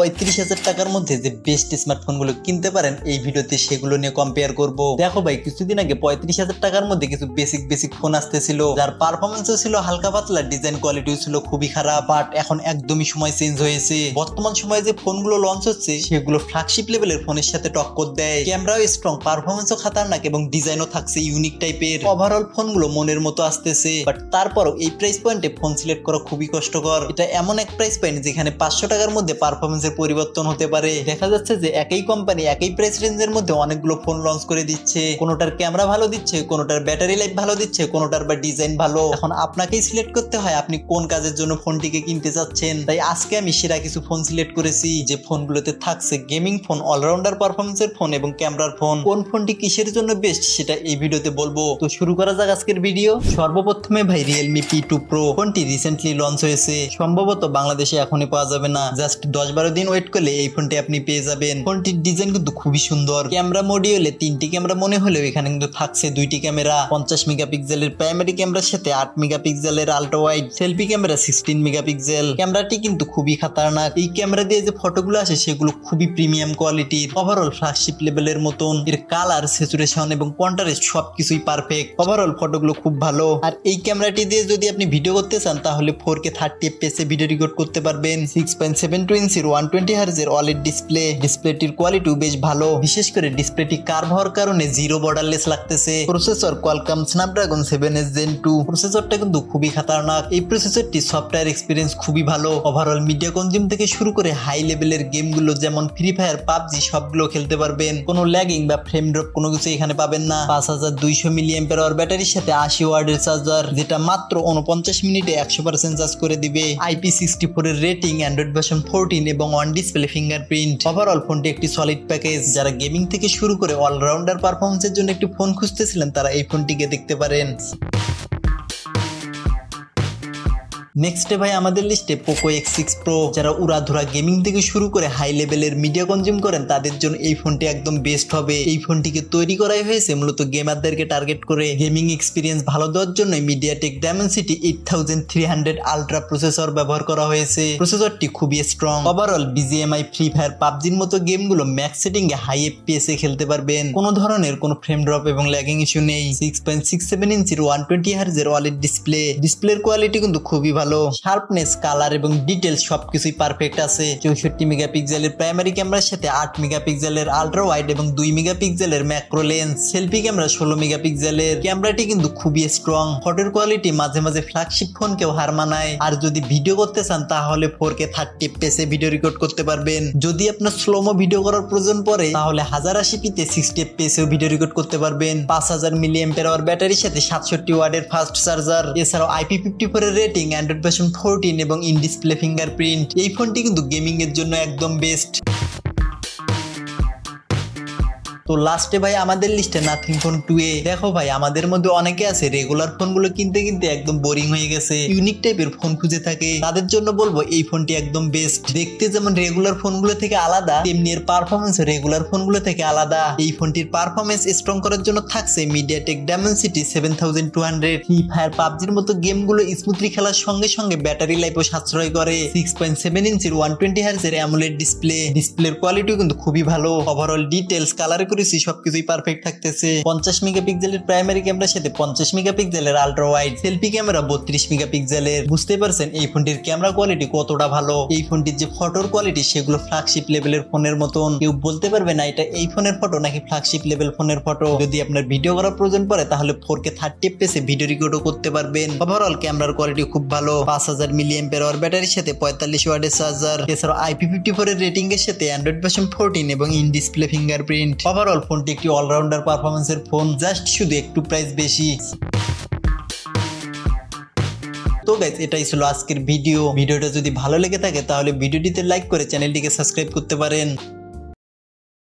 35,000 টাকার মধ্যে যে বেস্ট স্মার্টফোনগুলো কিনতে পারেন এই ভিডিওতে সেগুলো নিয়ে কম্পেয়ার করব। দেখো ভাই, কিছুদিন আগে 35,000 টাকার মধ্যে কিছু বেসিক ফোন আসতেছিল, যার পারফরমেন্সও ছিল হালকা পাতলা, ডিজাইন কোয়ালিটিও ছিল খুবই খারাপ। বাট এখন একদমই সময় চেঞ্জ হয়েছে। বর্তমান সময়ে যে ফোনগুলো লঞ্চ হচ্ছে সেগুলো ফ্ল্যাগশিপ লেভেলের ফোনের সাথে টক্কর দেয়। ক্যামেরাও স্ট্রং, পারফরমেন্সও খাতারনাক এবং ডিজাইনও থাকছে ইউনিক টাইপের। ওভারঅল ফোনগুলো মনের মতো আসতেছে। বাট তারপরও এই প্রাইস পয়েন্টে ফোন সিলেক্ট করা খুবই কষ্টকর। এটা এমন এক প্রাইস পয়েন্ট যেখানে 500 টাকার মধ্যে পারফরমেন্সের পরিবর্তন হতে পারে। দেখা যাচ্ছে যে একই কোম্পানি একই প্রাইস রেঞ্জের মধ্যে অনেকগুলো ফোন লঞ্চ করে দিচ্ছে। কোনোটার ক্যামেরা ভালো দিচ্ছে, কোনোটার ব্যাটারি লাইফ ভালো দিচ্ছে, কোনোটার বা ডিজাইন ভালো। এখন আপনাকেই সিলেক্ট করতে হয় আপনি কোন কাজের জন্য ফোনটিকে কিনতে চাচ্ছেন। তাই আজকে আমি সেরা কিছু ফোন সিলেক্ট করেছি যে ফোনগুলোতে থাকছে গেমিং ফোন, অলরাউন্ডার পারফরমেন্সের ফোন এবং ক্যামেরার ফোন। কোন ফোনটি কিসের জন্য বেস্ট সেটা এই ভিডিওতে বলবো। তো শুরু করা যাক আজকের ভিডিও। সর্বপ্রথমে ভাই Realme P2 Pro ফোনটি রিসেন্টলি লঞ্চ হয়েছে। সম্ভবত বাংলাদেশে এখনই পাওয়া যাবে না, জাস্ট 10-12 দিন ওয়েট করলে এই ফোনটি আপনি পেয়ে যাবেন। ফোনটির ডিজাইন কিন্তু খুবই সুন্দর। ক্যামেরা মডিউলে 3টি ক্যামেরা মনে হলেও এখানে কিন্তু থাকছে 2টি ক্যামেরা। 50 মেগাপিক্সেলের প্রাইমারি ক্যামেরার সাথে 8 মেগাপিক্সেলের ultra wide selfie camera 16 megapixel. ক্যামেরাটি কিন্তু খুবই খাতারনাক। এই ক্যামেরা দিয়ে যে ফটোগুলো আসে সেগুলো খুবই প্রিমিয়াম কোয়ালিটির। ওভারঅল ফ্ল্যাগশিপ লেভেলের মতন। এর কালার, স্যাচুরেশন এবং কন্ট্রাস্ট সবকিছুই পারফেক্ট। ওভারঅল ফটোগুলো খুব ভালো। আর এই ক্যামেরাটি দিয়ে যদি আপনি ভিডিও করতে চান তাহলে 4K 30 fps এ ভিডিও রেকর্ড করতে পারবেন। 6.72 ইঞ্চির 120 হার্জের OLED ডিসপ্লেটির কোয়ালিটিও বেশ ভালো। বিশেষ করে ডিসপ্লেটি কার্ভ হওয়ার কারণে জিরো বর্ডারলেস লাগতেছে। Processor Qualcomm Snapdragon 7s Gen 2। প্রসেসরটা কিন্তু খুবই খাতারনাক। এই প্রসেসরটি সফটওয়্যার এক্সপিরিয়েন্স খুবই ভালো। ওভারঅল মিডিয়া কনজিউম থেকে শুরু করে হাই লেভেলের গেমগুলো যেমন ফ্রি ফায়ার, পাবজি সবগুলো খেলতে পারবেন। কোনো ল্যাগিং বা ফ্রেম ড্রপ কোনো কিছু এখানে পাবেন না। 5200 mAh ব্যাটারির সাথে 80 ওয়াটের চার্জার, যেটা মাত্র 49 মিনিটে 100% চার্জ করে দিবে। IP64 এর রেটিং, অ্যান্ড্রয়েড ভার্সন 14 এবং অন ডিসপ্লে ফিঙ্গারপ্রিন্ট। ওভারঅল ফোনটি একটি সলিড প্যাকেজ। যারা গেমিং থেকে শুরু করে অলরাউন্ডার পারফরমেন্সের জন্য একটি ফোন খুঁজতেছিলেন তারা এই ফোনটিকে দেখতে পারেন। নেক্সটে ভাই আমাদের লিস্টে Poco X6 Pro। যারা উড়াধুরা গেমিং থেকে শুরু করে হাই লেভেলের মিডিয়া কনজিউম করেন তাদের জন্য এই ফোনটি একদম বেস্ট হবে। এই ফোনটিকে তৈরি করাই হয়েছে মূলত গেমারদেরকে টার্গেট করে। গেমিং এক্সপিরিয়েন্স ভালো দেওয়ার জন্য MediaTek Dimensity 8300 আলট্রা প্রসেসর ব্যবহার করা হয়েছে। প্রসেসরটি খুবই strong. Overall BGMI, free fire, পাবজির মতো গেমগুলো ম্যাক্স সেটিং এ হাই FPS এ খেলতে পারবেন। কোনো ধরনের কোনো ফ্রেম ড্রপ এবং ল্যাগিং ইস্যু নেই। 6.67 ইঞ্চির 120 হার্জের OLED ডিসপ্লের কোয়ালিটি কিন্তু খুবই ভালো। শার্পনেস, কালার এবং ডিটেলস সবকিছুই পারফেক্ট আছে। 64 মেগাপিক্সেলের প্রাইমারি ক্যামেরার সাথে 8 মেগাপিক্সেলের আল্ট্রা ওয়াইড এবং 2 মেগাপিক্সেলের ম্যাক্রো লেন্স। সেলফি ক্যামেরা 16 মেগাপিক্সেলের। ক্যামেরাটি কিন্তু খুবই স্ট্রং। ফটোর কোয়ালিটি মাঝে মাঝে ফ্ল্যাগশিপ ফোনকেও হার মানায়। আর যদি ভিডিও করতে চান তাহলে 4K 30 fps এ ভিডিও রেকর্ড করতে পারবেন। যদি আপনার স্লোমো ভিডিও করার প্রয়োজন পড়ে তাহলে 1080p-তে 60 fps এও ভিডিও রেকর্ড করতে পারবেন। 5000 mAh ব্যাটারির সাথে 67 ওয়াটের ফাস্ট চার্জার। এছাড়াও IP54 এর রেটিং, অ্যান্ড্রয়েড ভার্সন 14 এবং ইন ডিসপ্লে ফিঙ্গারপ্রিন্ট। এই ফোনটি কিন্তু গেমিং এর জন্য একদম বেস্ট। তো লাস্টে ভাই আমাদের লিস্টে Nothing Phone 2a। দেখো ভাই, আমাদের মধ্যে অনেকে আছে রেগুলার ফোনগুলো কিনতে কিনতে একদম বোরিং হয়ে গেছে, ইউনিক টাইপের ফোন খুঁজে থাকে। তাদের জন্য বলবো এই ফোনটি একদম বেস্ট। দেখতে যেমন রেগুলার ফোনগুলো থেকে আলাদা, তেমনি এর পারফরমেন্স রেগুলার ফোনগুলো থেকে আলাদা। এই ফোনটির পারফরমেন্স স্ট্রং করার জন্য থাকছে MediaTek Dimensity 7200। ফ্রি ফায়ার, পাবজির মতো গেমগুলো স্মুথলি খেলার সঙ্গে সঙ্গে ব্যাটারি লাইফও সাশ্রয় করে। 6.7 ইঞ্চির 120 হার্জের AMOLED ডিসপ্লের কোয়ালিটিও কিন্তু খুবই ভালো। ওভারঅল ডিটেলস, কালার সবকিছুই পারফেক্ট থাকতেছে। 50 মেগাপিক্সেলের প্রাইমারি ক্যামেরার সাথে 50 মেগাপিক্সেলের আল্ট্রা ওয়াইড সেলফি ক্যামেরা 32 মেগাপিক্সেলের। বুঝতে পারছেন এই ফোনটির ক্যামেরা কোয়ালিটি কতটা ভালো। এই ফোনটির যে ফটোর কোয়ালিটি সেগুলো ফ্ল্যাগশিপ লেভেলের ফোনের মতন। কেউ বলতে পারবে না এটা এই ফোনের ফটো নাকি ফ্ল্যাগশিপ লেভেল ফোনের ফটো। যদি আপনার ভিডিও করার প্রয়োজন পড়ে তাহলে 4K 30 fps এ ভিডিও রেকর্ডও করতে পারবেন। ওভারঅল ক্যামেরার কোয়ালিটি খুব ভালো। 5000 mAh ব্যাটারির সাথে 45 ওয়াটের চার্জার। এছাড়াও IP54 এর রেটিং এর সাথে অ্যান্ড্রয়েড ভার্সন 14 এবং ইন ডিসপ্লে ফিঙ্গারপ্রিন্ট। ওভারঅল ফোনটি একটি অলরাউন্ডার পারফরমেন্সের ফোন, জাস্ট শুধু একটু প্রাইস বেশি। তো গাইস, এটাই ছিল আজকের ভিডিওটা যদি ভালো লেগে থাকে তাহলে ভিডিওটিতে লাইক করে চ্যানেলটিকে সাবস্ক্রাইব করতে পারেন।